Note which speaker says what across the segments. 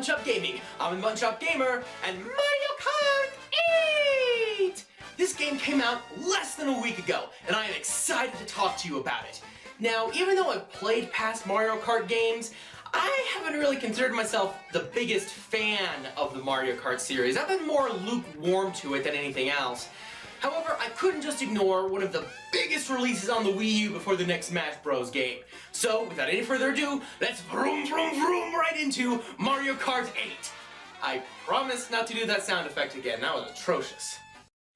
Speaker 1: Mutton Gaming. I'm a Mutton Gamer, and Mario Kart 8! This game came out less than a week ago, and I am excited to talk to you about it. Now, even though I've played past Mario Kart games, I haven't really considered myself the biggest fan of the Mario Kart series. I've been more lukewarm to it than anything else. However, I couldn't just ignore one of the biggest releases on the Wii U before the next Smash Bros. Game. So, without any further ado, let's vroom vroom vroom right into Mario Kart 8. I promise not to do that sound effect again, that was atrocious.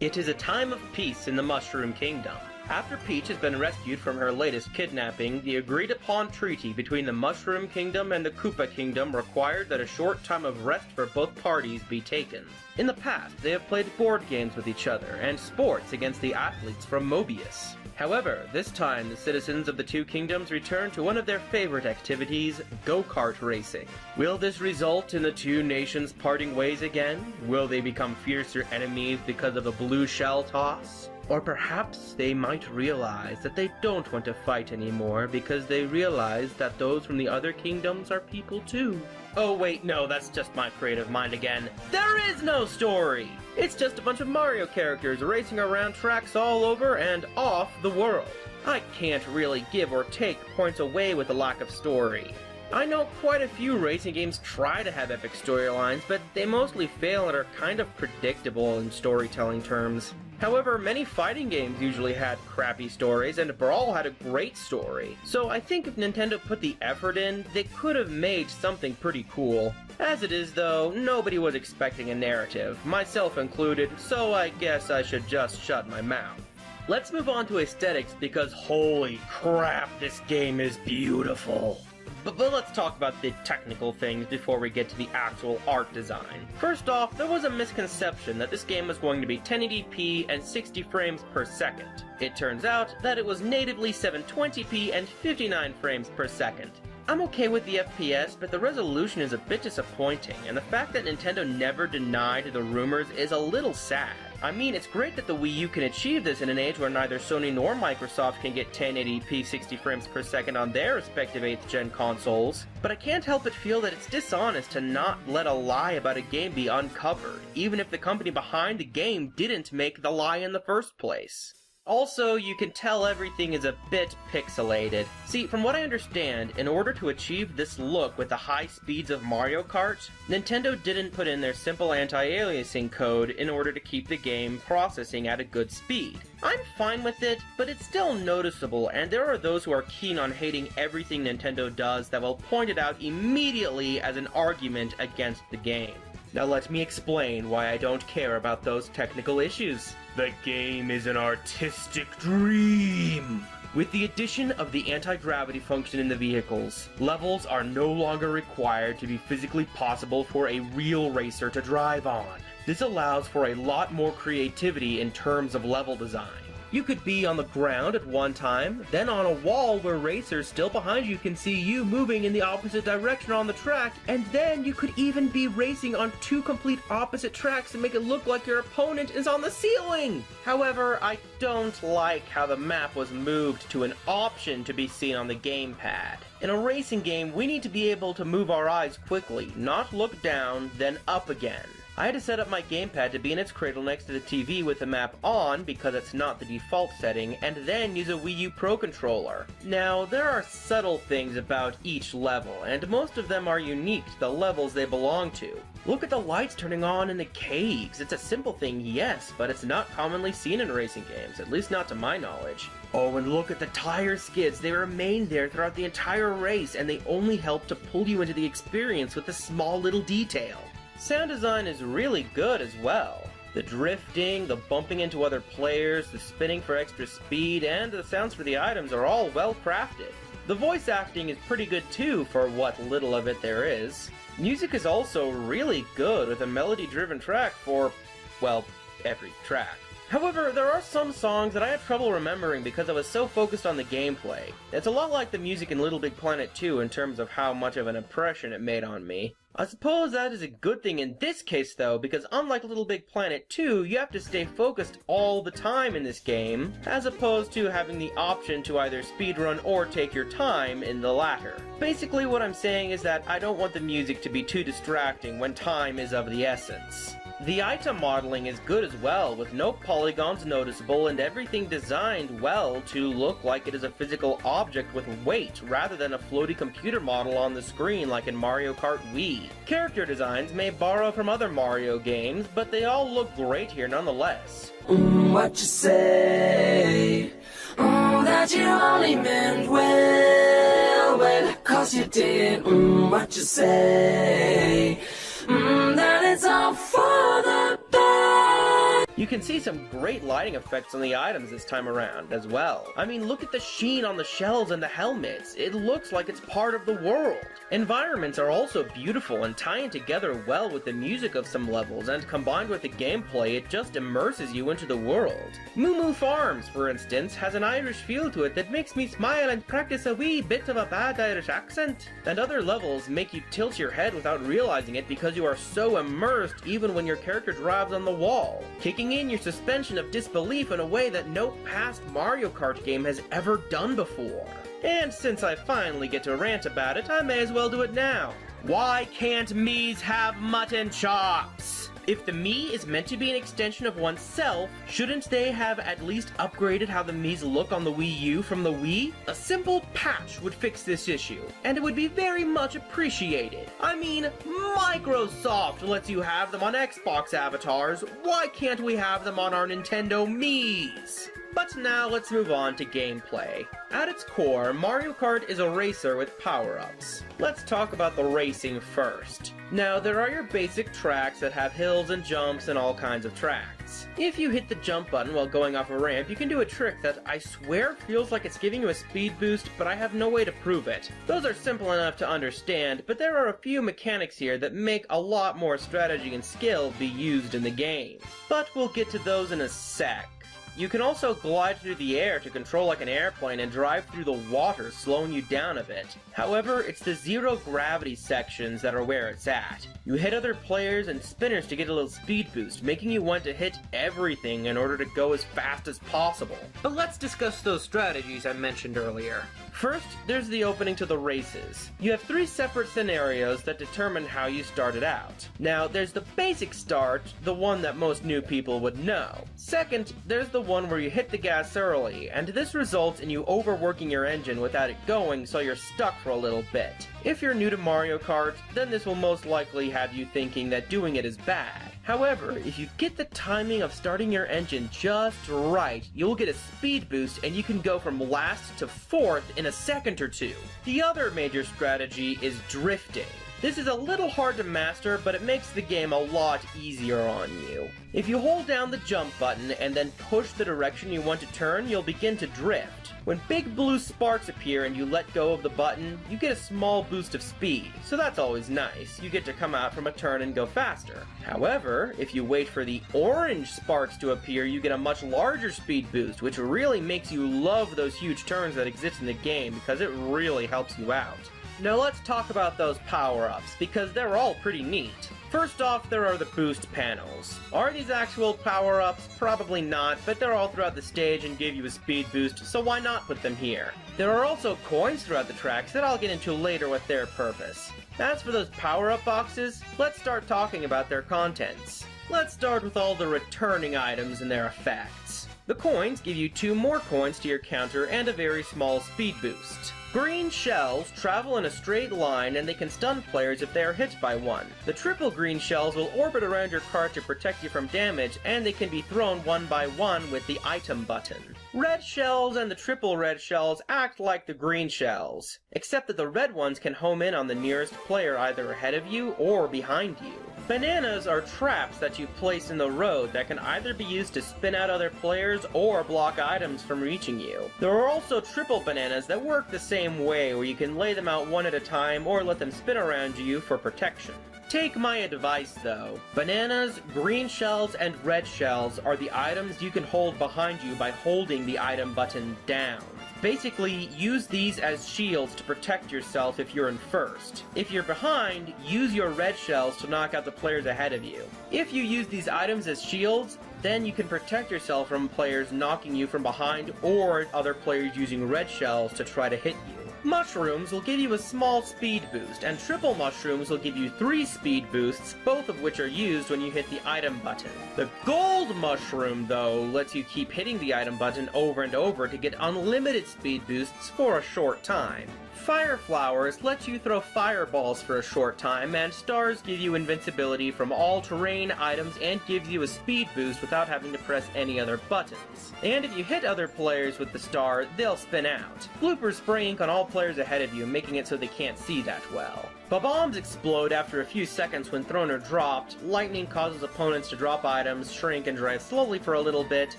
Speaker 2: It is a time of peace in the Mushroom Kingdom. After Peach has been rescued from her latest kidnapping, the agreed-upon treaty between the Mushroom Kingdom and the Koopa Kingdom required that a short time of rest for both parties be taken. In the past, they have played board games with each other, and sports against the athletes from Mobius. However, this time the citizens of the two kingdoms return to one of their favorite activities, go-kart racing. Will this result in the two nations parting ways again? Will they become fiercer enemies because of a blue shell toss? Or perhaps they might realize that they don't want to fight anymore because they realize that those from the other kingdoms are people too. Oh wait, no, that's just my creative mind again. There is no story! It's just a bunch of Mario characters racing around tracks all over and off the world. I can't really give or take points away with the lack of story. I know quite a few racing games try to have epic storylines, but they mostly fail and are kind of predictable in storytelling terms. However, many fighting games usually had crappy stories, and Brawl had a great story. So I think if Nintendo put the effort in, they could have made something pretty cool. As it is though, nobody was expecting a narrative, myself included, so I guess I should just shut my mouth. Let's move on to aesthetics because holy crap, this game is beautiful. But let's talk about the technical things before we get to the actual art design. First off, there was a misconception that this game was going to be 1080p and 60 frames per second. It turns out that it was natively 720p and 59 frames per second. I'm okay with the FPS, but the resolution is a bit disappointing, and the fact that Nintendo never denied the rumors is a little sad. I mean, it's great that the Wii U can achieve this in an age where neither Sony nor Microsoft can get 1080p 60 frames per second on their respective 8th gen consoles, but I can't help but feel that it's dishonest to not let a lie about a game be uncovered, even if the company behind the game didn't make the lie in the first place. Also, you can tell everything is a bit pixelated. See, from what I understand, in order to achieve this look with the high speeds of Mario Kart, Nintendo didn't put in their simple anti-aliasing code in order to keep the game processing at a good speed. I'm fine with it, but it's still noticeable, and there are those who are keen on hating everything Nintendo does that will point it out immediately as an argument against the game. Now let me explain why I don't care about those technical issues. The game is an artistic dream! With the addition of the anti-gravity function in the vehicles, levels are no longer required to be physically possible for a real racer to drive on. This allows for a lot more creativity in terms of level design. You could be on the ground at one time, then on a wall where racers still behind you can see you moving in the opposite direction on the track, and then you could even be racing on two complete opposite tracks and make it look like your opponent is on the ceiling! However, I don't like how the map was moved to an option to be seen on the gamepad. In a racing game, we need to be able to move our eyes quickly, not look down, then up again. I had to set up my gamepad to be in its cradle next to the TV with the map on because it's not the default setting, and then use a Wii U Pro controller. Now, there are subtle things about each level, and most of them are unique to the levels they belong to. Look at the lights turning on in the caves. It's a simple thing, yes, but it's not commonly seen in racing games, at least not to my knowledge. Oh, and look at the tire skids. They remain there throughout the entire race, and they only help to pull you into the experience with a small little detail. Sound design is really good as well. The drifting, the bumping into other players, the spinning for extra speed, and the sounds for the items are all well crafted. The voice acting is pretty good too for what little of it there is. Music is also really good with a melody-driven track for, well, every track. However, there are some songs that I have trouble remembering because I was so focused on the gameplay. It's a lot like the music in Little Big Planet 2 in terms of how much of an impression it made on me. I suppose that is a good thing in this case though, because unlike Little Big Planet 2, you have to stay focused all the time in this game, as opposed to having the option to either speedrun or take your time in the latter. Basically what I'm saying is that I don't want the music to be too distracting when time is of the essence. The item modeling is good as well, with no polygons noticeable and everything designed well to look like it is a physical object with weight rather than a floaty computer model on the screen like in Mario Kart Wii. Character designs may borrow from other Mario games, but they all look great here nonetheless.
Speaker 3: What you say? That you only meant well, 'cause you did. What you say? That it's all for the best.
Speaker 2: You can see some great lighting effects on the items this time around as well. I mean, look at the sheen on the shells and the helmets. It looks like it's part of the world. Environments are also beautiful and tying together well with the music of some levels, and combined with the gameplay, it just immerses you into the world. Moo Moo Farms, for instance, has an Irish feel to it that makes me smile and practice a wee bit of a bad Irish accent. And other levels make you tilt your head without realizing it because you are so immersed even when your character drives on the wall, kicking in your suspension of disbelief in a way that no past Mario Kart game has ever done before. And since I finally get to rant about it, I may as well do it now. Why can't Miis have mutton chops? If the Mii is meant to be an extension of oneself, shouldn't they have at least upgraded how the Miis look on the Wii U from the Wii? A simple patch would fix this issue, and it would be very much appreciated. I mean, Microsoft lets you have them on Xbox avatars, why can't we have them on our Nintendo Miis? But now let's move on to gameplay. At its core, Mario Kart is a racer with power-ups. Let's talk about the racing first. Now, there are your basic tracks that have hills and jumps and all kinds of tracks. If you hit the jump button while going off a ramp, you can do a trick that I swear feels like it's giving you a speed boost, but I have no way to prove it. Those are simple enough to understand, but there are a few mechanics here that make a lot more strategy and skill be used in the game. But we'll get to those in a sec. You can also glide through the air to control like an airplane and drive through the water, slowing you down a bit. However, it's the zero gravity sections that are where it's at. You hit other players and spinners to get a little speed boost, making you want to hit everything in order to go as fast as possible. But let's discuss those strategies I mentioned earlier. First, there's the opening to the races. You have 3 separate scenarios that determine how you started out. Now, there's the basic start, the one that most new people would know. Second, there's the one where you hit the gas early, and this results in you overworking your engine without it going, so you're stuck for a little bit. If you're new to Mario Kart, then this will most likely have you thinking that doing it is bad. However, if you get the timing of starting your engine just right, you'll get a speed boost and you can go from last to 4th in a second or two. The other major strategy is drifting. This is a little hard to master, but it makes the game a lot easier on you. If you hold down the jump button and then push the direction you want to turn, you'll begin to drift. When big blue sparks appear and you let go of the button, you get a small boost of speed, so that's always nice. You get to come out from a turn and go faster. However, if you wait for the orange sparks to appear, you get a much larger speed boost, which really makes you love those huge turns that exist in the game because it really helps you out. Now let's talk about those power-ups, because they're all pretty neat. First off, there are the boost panels. Are these actual power-ups? Probably not, but they're all throughout the stage and give you a speed boost, so why not put them here? There are also coins throughout the tracks that I'll get into later with their purpose. As for those power-up boxes, let's start talking about their contents. Let's start with all the returning items and their effects. The coins give you 2 more coins to your counter and a very small speed boost. Green shells travel in a straight line and they can stun players if they are hit by one. The triple green shells will orbit around your cart to protect you from damage, and they can be thrown one by one with the item button. Red shells and the triple red shells act like the green shells, except that the red ones can home in on the nearest player either ahead of you or behind you. Bananas are traps that you place in the road that can either be used to spin out other players or block items from reaching you. There are also triple bananas that work the same way, where you can lay them out one at a time or let them spin around you for protection. Take my advice though. Bananas, green shells, and red shells are the items you can hold behind you by holding the item button down. Basically, use these as shields to protect yourself if you're in first. If you're behind, use your red shells to knock out the players ahead of you. If you use these items as shields, then you can protect yourself from players knocking you from behind or other players using red shells to try to hit you. Mushrooms will give you a small speed boost, and triple mushrooms will give you 3 speed boosts, both of which are used when you hit the item button. The gold mushroom, though, lets you keep hitting the item button over and over to get unlimited speed boosts for a short time. Fire flowers let you throw fireballs for a short time, and stars give you invincibility from all terrain items and gives you a speed boost without having to press any other buttons. And if you hit other players with the star, they'll spin out. Bloopers spray ink on all players ahead of you, making it so they can't see that well. Bombs explode after a few seconds when thrown or dropped, lightning causes opponents to drop items, shrink, and drive slowly for a little bit,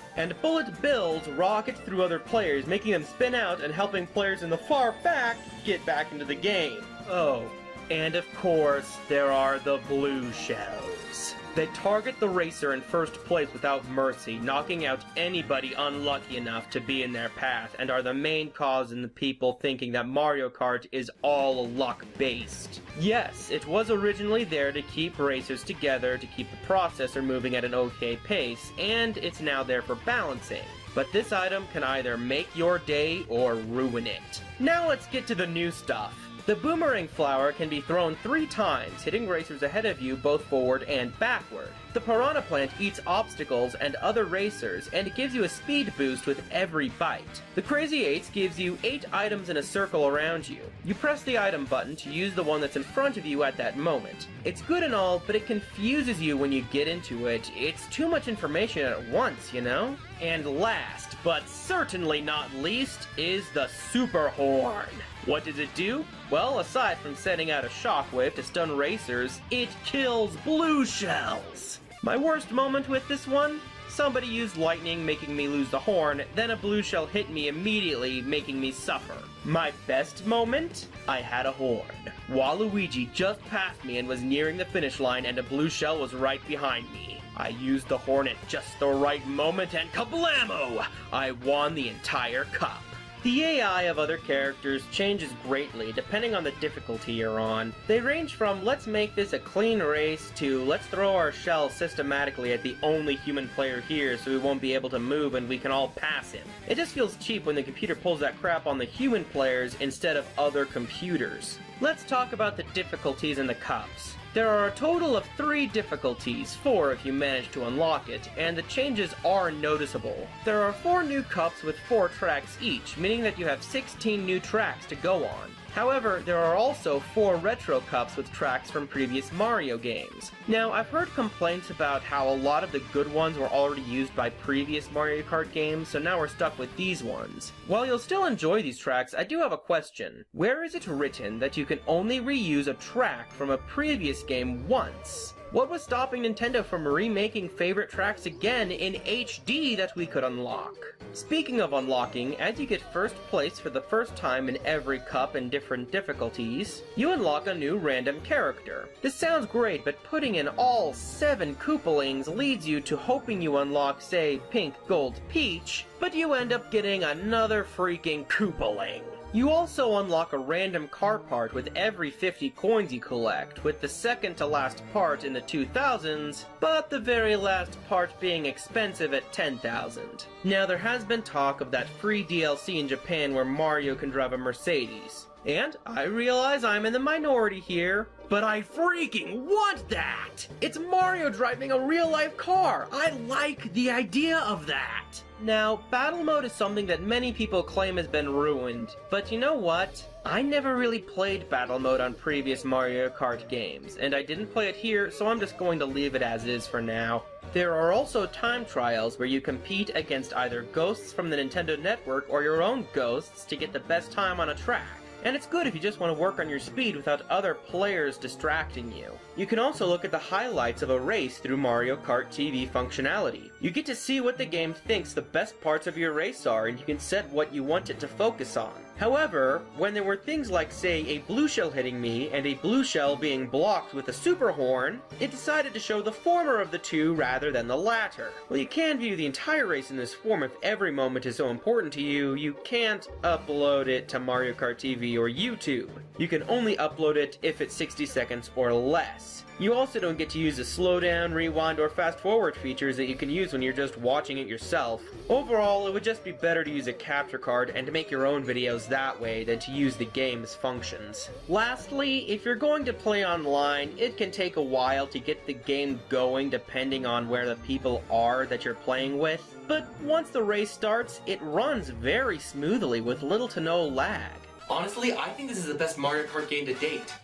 Speaker 2: and bullet bills rocket through other players, making them spin out and helping players in the far back get back into the game. Oh, and of course, there are the blue shells. They target the racer in first place without mercy, knocking out anybody unlucky enough to be in their path, and are the main cause in the people thinking that Mario Kart is all luck-based. Yes, it was originally there to keep racers together, to keep the processor moving at an okay pace, and it's now there for balancing. But this item can either make your day or ruin it. Now let's get to the new stuff. The boomerang flower can be thrown 3 times, hitting racers ahead of you both forward and backward. The piranha plant eats obstacles and other racers, and it gives you a speed boost with every bite. The crazy 8s gives you 8 items in a circle around you. You press the item button to use the one that's in front of you at that moment. It's good and all, but it confuses you when you get into it. It's too much information at once, you know? And last, but certainly not least, is the Super Horn. What does it do? Well, aside from sending out a shockwave to stun racers, it kills blue shells. My worst moment with this one? Somebody used lightning, making me lose the horn, then a blue shell hit me immediately, making me suffer. My best moment? I had a horn. Waluigi just passed me and was nearing the finish line, and a blue shell was right behind me. I used the horn at just the right moment, and kablamo! I won the entire cup. The AI of other characters changes greatly depending on the difficulty you're on. They range from let's make this a clean race to let's throw our shells systematically at the only human player here so we won't be able to move and we can all pass him. It just feels cheap when the computer pulls that crap on the human players instead of other computers. Let's talk about the difficulties in the cups. There are a total of 3 difficulties, 4 if you manage to unlock it, and the changes are noticeable. There are 4 new cups with 4 tracks each, meaning that you have 16 new tracks to go on. However, there are also 4 retro cups with tracks from previous Mario games. Now, I've heard complaints about how a lot of the good ones were already used by previous Mario Kart games, so now we're stuck with these ones. While you'll still enjoy these tracks, I do have a question. Where is it written that you can only reuse a track from a previous game once? What was stopping Nintendo from remaking favorite tracks again in HD that we could unlock? Speaking of unlocking, as you get first place for the first time in every cup in different difficulties, you unlock a new random character. This sounds great, but putting in all 7 Koopalings leads you to hoping you unlock, say, Pink, Gold, Peach, but you end up getting another freaking Koopaling. You also unlock a random car part with every 50 coins you collect, with the second to last part in the 2000s, but the very last part being expensive at 10,000. Now there has been talk of that free DLC in Japan where Mario can drive a Mercedes. And I realize I'm in the minority here, but I freaking want that! It's Mario driving a real-life car! I like the idea of that! Now, battle mode is something that many people claim has been ruined, but you know what? I never really played battle mode on previous Mario Kart games, and I didn't play it here, so I'm just going to leave it as is for now. There are also time trials where you compete against either ghosts from the Nintendo Network or your own ghosts to get the best time on a track. and it's good if you just want to work on your speed without other players distracting you. You can also look at the highlights of a race through Mario Kart TV functionality. You get to see what the game thinks the best parts of your race are, and you can set what you want it to focus on. However, when there were things like, say, a blue shell hitting me and a blue shell being blocked with a super horn, it decided to show the former of the two rather than the latter. Well, you can view the entire race in this form if every moment is so important to you. You can't upload it to Mario Kart TV or YouTube. You can only upload it if it's 60 seconds or less. You also don't get to use the slowdown, rewind, or fast forward features that you can use when you're just watching it yourself. Overall, it would just be better to use a capture card and to make your own videos that way than to use the game's functions. Lastly, if you're going to play online, it can take a while to get the game going depending on where the people are that you're playing with, but once the race starts, it runs very smoothly with little to no lag.
Speaker 1: Honestly, I think this is the best Mario Kart game to date.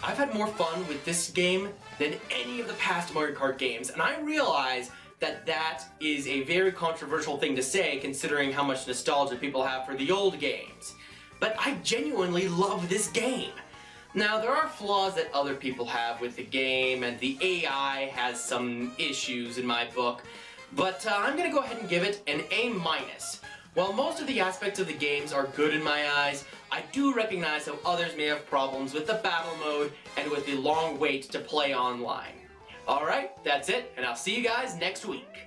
Speaker 1: I've had more fun with this game than any of the past Mario Kart games, and I realize that that is a very controversial thing to say considering how much nostalgia people have for the old games. But I genuinely love this game. Now, there are flaws that other people have with the game, and the AI has some issues in my book, but I'm gonna go ahead and give it an A-. While most of the aspects of the games are good in my eyes, I do recognize how others may have problems with the battle mode and with the long wait to play online. Alright, that's it, and I'll see you guys next week.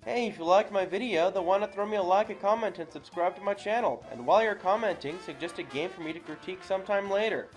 Speaker 2: Hey, if you liked my video, then why not throw me a like, a comment, and subscribe to my channel. And while you're commenting, suggest a game for me to critique sometime later.